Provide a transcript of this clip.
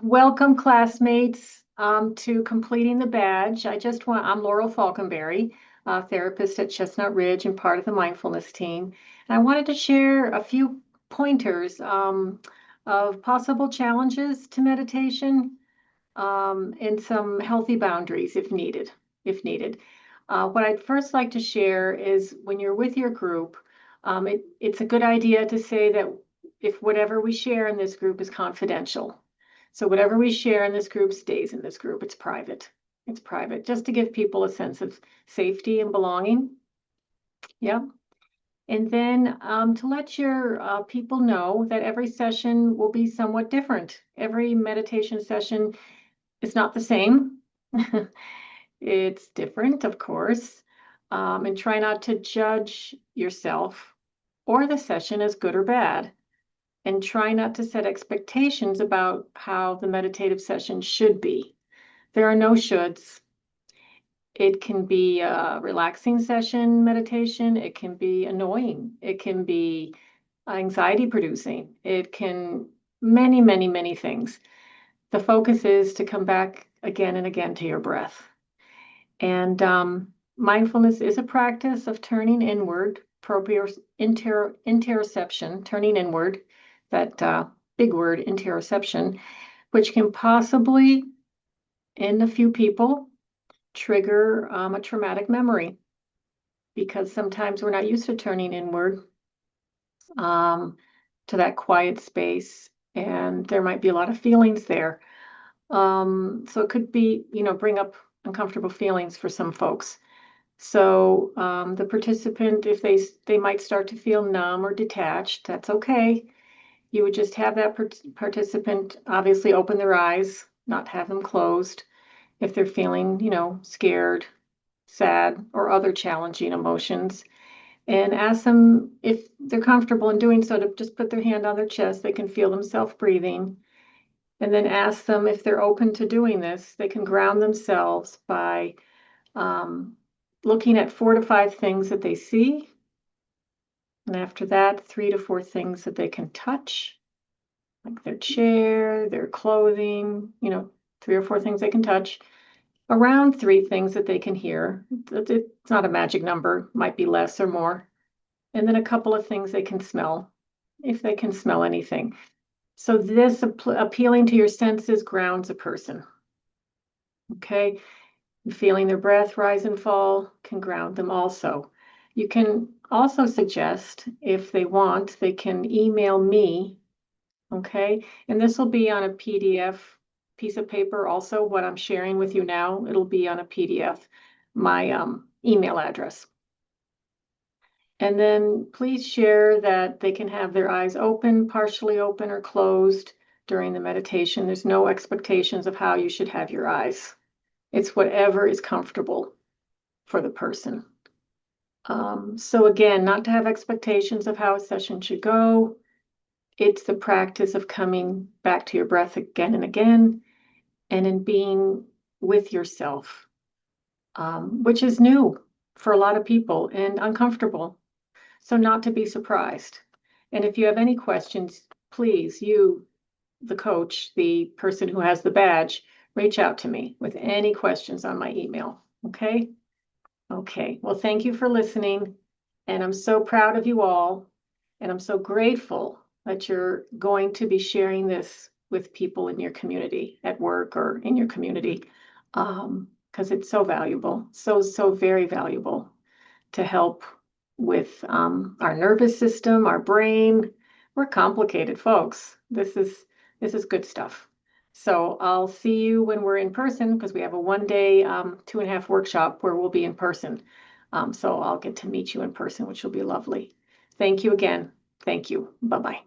Welcome, classmates, to completing the badge. I'm Laurel Falconberry, therapist at Chestnut Ridge and part of the mindfulness team. And I wanted to share a few pointers of possible challenges to meditation and some healthy boundaries if needed. What I'd first like to share is when you're with your group, it's a good idea to say that if whatever we share in this group is confidential. So whatever we share in this group stays in this group. It's private. It's private, just to give people a sense of safety and belonging. Yeah. And then to let your people know that every session will be somewhat different. Every meditation session is not the same. It's different, of course. And try not to judge yourself or the session as good or bad. And try not to set expectations about how the meditative session should be. There are no shoulds. It can be a relaxing session meditation. It can be annoying. It can be anxiety producing. It can many, many, many things. The focus is to come back again and again to your breath. And mindfulness is a practice of turning inward, interoception, turning inward, that big word, interoception, which can possibly, in a few people, trigger a traumatic memory because sometimes we're not used to turning inward um, to that quiet space, and there might be a lot of feelings there. So it could be, bring up uncomfortable feelings for some folks. So the participant, if they might start to feel numb or detached, that's okay. You would just have that participant obviously open their eyes, not have them closed. If they're feeling, scared, sad, or other challenging emotions, and ask them if they're comfortable in doing so to just put their hand on their chest. They can feel themselves breathing. And then ask them if they're open to doing this. They can ground themselves by um, looking at 4 to 5 things that they see. And after that, 3 to 4 things that they can touch, like their chair, their clothing, 3 or 4 things they can touch. Around 3 things that they can hear. It's not a magic number, might be less or more. And then a couple of things they can smell, if they can smell anything. So this appealing to your senses grounds a person. Okay. Feeling their breath rise and fall can ground them also. You can also suggest, if they want, they can email me. Okay. And this will be on a PDF piece of paper. Also, what I'm sharing with you now, it'll be on a PDF, my email address. And then please share that they can have their eyes open, partially open, or closed during the meditation. There's no expectations of how you should have your eyes. It's whatever is comfortable for the person. So again, not to have expectations of how a session should go. It's the practice of coming back to your breath again and again, and in being with yourself, which is new for a lot of people and uncomfortable. So not to be surprised. And if you have any questions, please, you, the coach, the person who has the badge, reach out to me with any questions on my email. Okay? Okay. Well, thank you for listening. And I'm so proud of you all. And I'm so grateful that you're going to be sharing this with people in your community, at work or in your community, because it's so valuable, so very valuable to help with our nervous system, our brain. We're complicated folks. This is good stuff. So I'll see you when we're in person because we have a 1-day, 2.5 workshop where we'll be in person. So I'll get to meet you in person, which will be lovely. Thank you again. Thank you. Bye-bye.